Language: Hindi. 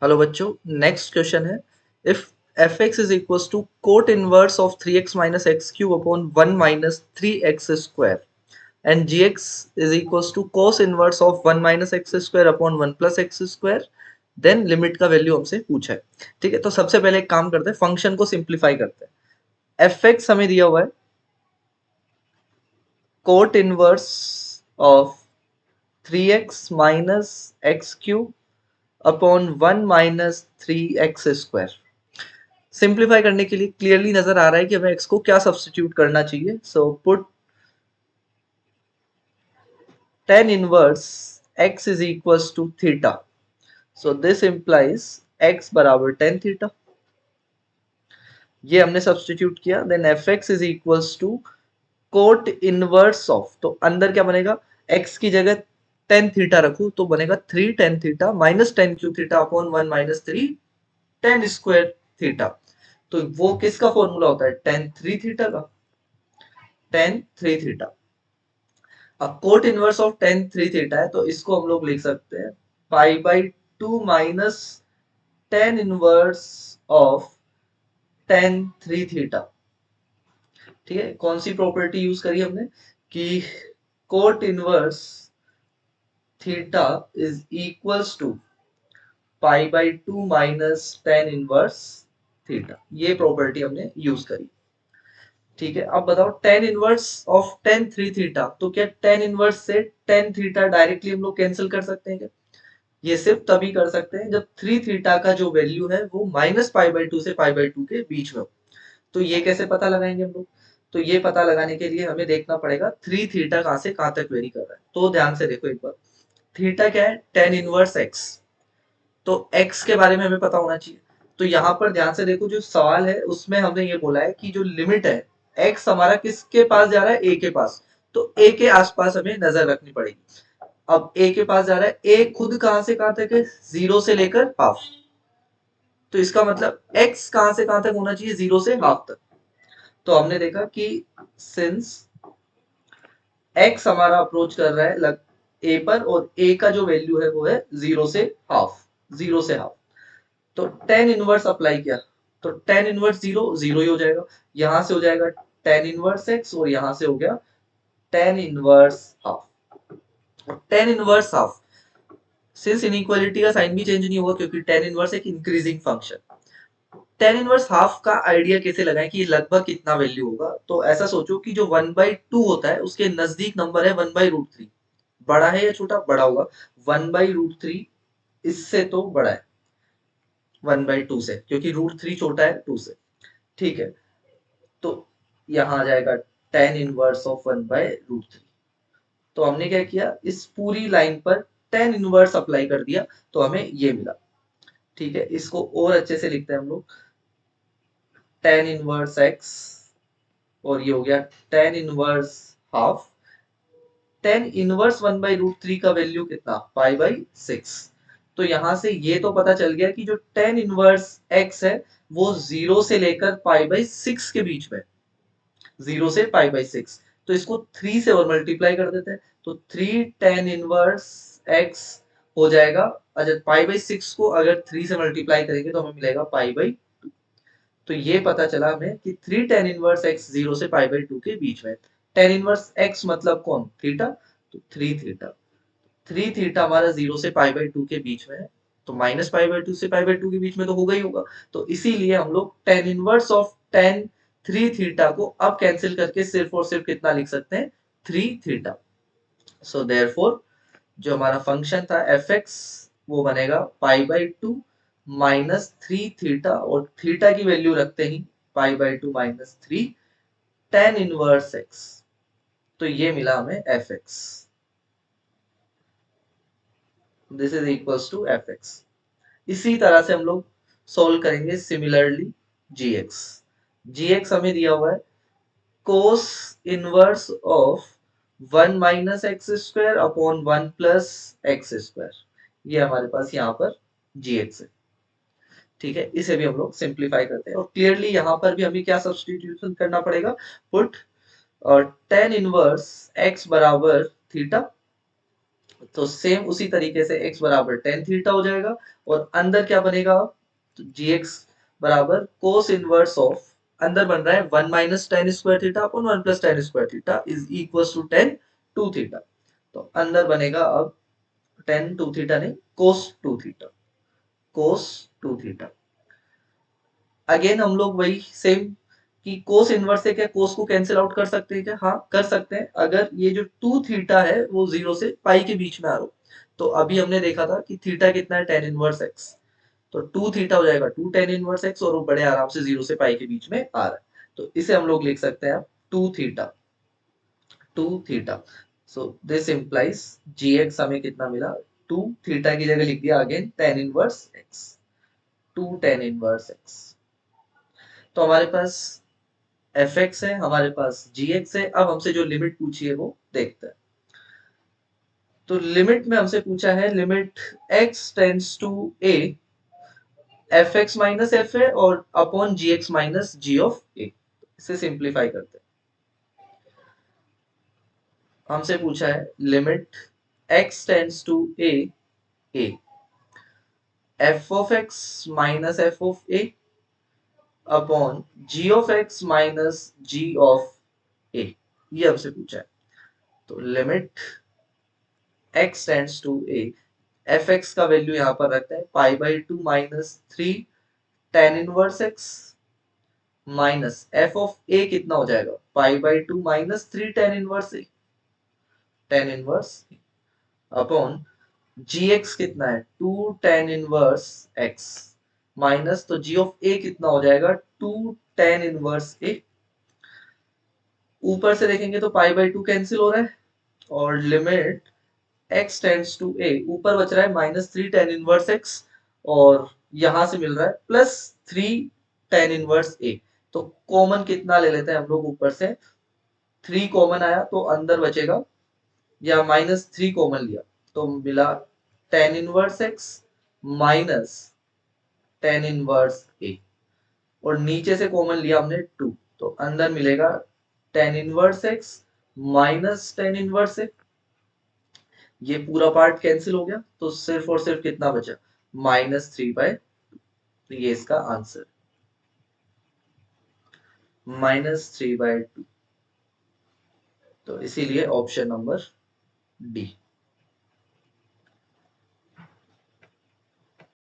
हेलो बच्चों, नेक्स्ट क्वेश्चन है if f x is equal to cot inverse of 3x minus x cube upon 1 minus 3x square and g x is equal to cos inverse of 1 minus x square upon 1 plus x square, then limit का वैल्यू हमसे पूछा है। ठीक है, तो सबसे पहले एक काम करते हैं, फंक्शन को सिंप्लीफाई करते हैं। एफ एक्स हमें दिया हुआ है coat inverse of 3x minus x cube upon 1 minus 3x square. Simplify करने के लिए क्लियरली नजर आ रहा है कि हमें x को क्या सब्स्टिट्यूट करना चाहिए। So put tan inverse x is equals to theta. So this implies x बराबर tan थीटा। ये हमने सब्स्टिट्यूट किया, then f x is equals to cot inverse of, तो अंदर क्या बनेगा, x की जगह tan थीटा रखू तो बनेगा 3 tan theta minus tan cube theta upon 1 minus 3 tan square theta. तो वो किसका फॉर्मूला होता है, tan 3 थीटा का, tan 3 थीटा। अब cot inverse of tan three theta है तो इसको हम लोग लिख सकते हैं pi by two minus tan inverse of tan three theta. ठीक है, कौन सी प्रॉपर्टी यूज करी हमने कि cot inverse theta is equals to pi by two minus tan inverse theta, ये प्रॉपर्टी हमने यूज करी। ठीक है, अब बताओ ten inverse of tan three theta, तो क्या टेन इनवर्स से टेन थीटा डायरेक्टली हम लोग कैंसिल कर सकते हैं क्या? ये सिर्फ तभी कर सकते हैं जब थ्री थीटा का जो वैल्यू है वो माइनस पाई बाई टू से पाई बाई टू के बीच में हो। तो ये कैसे पता लगाएंगे हम लोग? तो ये पता लगाने के लिए हमें देखना पड़ेगा थ्री थीटा कहाँ से कहाँ तक वेरी कर रहा है। तो ध्यान से देखो एक बार, थीटा क्या है, टेन इनवर्स एक्स। तो एक्स के बारे में हमें पता होना चाहिए। तो यहाँ पर ध्यान से देखो, जो सवाल है उसमें हमने ये बोला है कि जो लिमिट है एक्स हमारा किसके पास जा रहा है, ए के पास। तो ए के आसपास हमें नजर रखनी पड़ेगी। अब ए के पास जा रहा है, ए खुद कहां से कहां तक है, जीरो से लेकर हाफ। तो इसका मतलब एक्स कहां से कहां तक होना चाहिए, जीरो से हाफ तक। तो हमने देखा कि सिंस एक्स हमारा अप्रोच कर रहा है लग ए पर, और ए का जो वैल्यू है वो है जीरो से हाफ, जीरो से हाफ। तो टेन इनवर्स अप्लाई किया तो टेन इनवर्स जीरो जीरो ही हो जाएगा। यहां से हो जाएगा टेन इनवर्स एक्स और यहां से हो गया tan inverse half. Tan inverse half, since inequality का साइन भी चेंज नहीं होगा क्योंकि टेन इनवर्स एक increasing function. Ten inverse half का आइडिया कैसे लगाएं कि लगभग कितना वैल्यू होगा, तो ऐसा सोचो कि जो वन बाई टू होता है उसके नजदीक नंबर है वन बाई रूट थ्री। बड़ा है या छोटा, बड़ा होगा। वन बाई रूट थ्री इससे तो बड़ा है वन बाई टू से, क्योंकि रूट थ्री छोटा है टू से। ठीक है, तो यहाँ आ जाएगा tan inverse of one by root three. तो हमने क्या किया, इस पूरी लाइन पर टेन इनवर्स अप्लाई कर दिया तो हमें ये मिला। ठीक है, इसको और अच्छे से लिखते हैं हम लोग, टेन इनवर्स एक्स और ये हो गया tan inverse half. Tan inverse one by root three का वैल्यू कितना, पाई बाई सिक्स। तो यहां से ये तो पता चल गया कि जो टेन इनवर्स एक्स है वो जीरो से लेकर पाई बाई सिक्स के बीच में, जीरो से पाई बाई सिक्स। तो इसको थ्री से और मल्टीप्लाई कर देते हैं, तो थ्री टेन इनवर्स एक्स हो जाएगा। अच्छा, पाई बाई सिक्स को अगर थ्री से मल्टीप्लाई करेंगे तो हमें मिलेगा पाई बाई। तो ये पता चला हमें कि three tan inverse x zero से पाई बाई टू के बीच में। टेन इनवर्स एक्स मतलब कौन, थीटा। तो थ्री थीटा, थ्री थीटा हमारा जीरो से पाई बाई टू के बीच में है। तो माइनस पाई बाई टू से पाई बाई टू के बीच में तो होगा ही होगा। तो इसीलिए हम लोग ten inverse of tan three theta को अब कैंसिल करके सिर्फ और सिर्फ कितना लिख सकते हैं, थ्री थीटा। सो देयरफॉर जो हमारा फंक्शन था एफ एक्स वो बनेगा pi by two minus three theta, और थीटा की वैल्यू रखते ही pi by two minus three tan inverse x. तो ये मिला हमें F X, this is equals to F X. इसी तरह से हम लोग सोल्व करेंगे similarly G X. G x हमें दिया हुआ है cos inverse of one minus x square upon one plus x square. ये हमारे पास यहाँ पर जी एक्स है। ठीक है, इसे भी हम लोग सिंप्लीफाई करते हैं और क्लियरली यहाँ पर भी हमें क्या सब्स्टिट्यूशन करना पड़ेगा, पुट और टेन इनवर्स एक्स बराबर थीटा तो सेम उसी तरीके से x बराबर टेन थीटा हो जाएगा और अंदर क्या बनेगा, तो gx बराबर कोस इनवर्स ऑफ, अंदर बन रहा है 1 minus tan square theta upon 1 plus tan square theta is equal to tan two theta. तो अंदर बनेगा अब टेन टू थीटा नहीं, cos two theta, cos two theta. Again हम लोग वही सेम कि कोस इनवर्स से क्या कोस को कैंसिल आउट कर सकते हैं क्या, हाँ कर सकते हैं, अगर ये जो टू थीटा है वो जीरो से पाई के बीच में आ रहा हो। तो अभी हमने देखा था कि थीटा कितना है, टेन इनवर्स एक्स, तो टू थीटा हो जाएगा टू टेन इनवर्स एक्स और वो बड़े आराम से जीरो से पाई के बीच में आ रहा है। तो इसे हम लोग लिख सकते हैं two theta, two theta. So this implies g x हमें कितना मिला, टू थीटा की जगह लिख दिया again tan inverse x, two tan inverse x. तो हमारे पास एफ एक्स है, हमारे पास जी एक्स है। अब हमसे जो लिमिट पूछी है वो देखते हैं। तो लिमिट में हमसे पूछा है limit X tends to A, F X minus F है और upon G X minus G of A. इसे सिंप्लीफाई करते हैं। हमसे पूछा है limit X tends to A, A F of X minus F of A upon G of X minus G of A, ये हमसे पूछा है। तो limit x tends to a, F X का वैल्यू यहाँ पर रखते हैं pi by two minus three tan inverse X minus F of A कितना हो जाएगा, pi by two minus three tan inverse A, tan inverse upon G X कितना है two tan inverse X minus, तो जी ऑफ ए कितना हो जाएगा टू टेन इनवर्स ए। ऊपर से देखेंगे तो पाई बाई टू कैंसिल हो रहा है और limit x tends to a, ऊपर बच रहा है minus three tan inverse x और यहां से मिल रहा है plus three tan inverse a। तो कॉमन कितना ले लेते हैं हम लोग, ऊपर से थ्री कॉमन आया तो अंदर बचेगा, या माइनस थ्री कॉमन लिया तो मिला ten inverse x minus tan inverse a और नीचे से कॉमन लिया हमने टू, तो अंदर मिलेगा ten inverse x minus tan inverse a। ये पूरा पार्ट कैंसिल हो गया तो सिर्फ और सिर्फ कितना बचा, माइनस थ्री बाय, तो ये इसका answer minus three by two. तो इसीलिए ऑप्शन नंबर डी।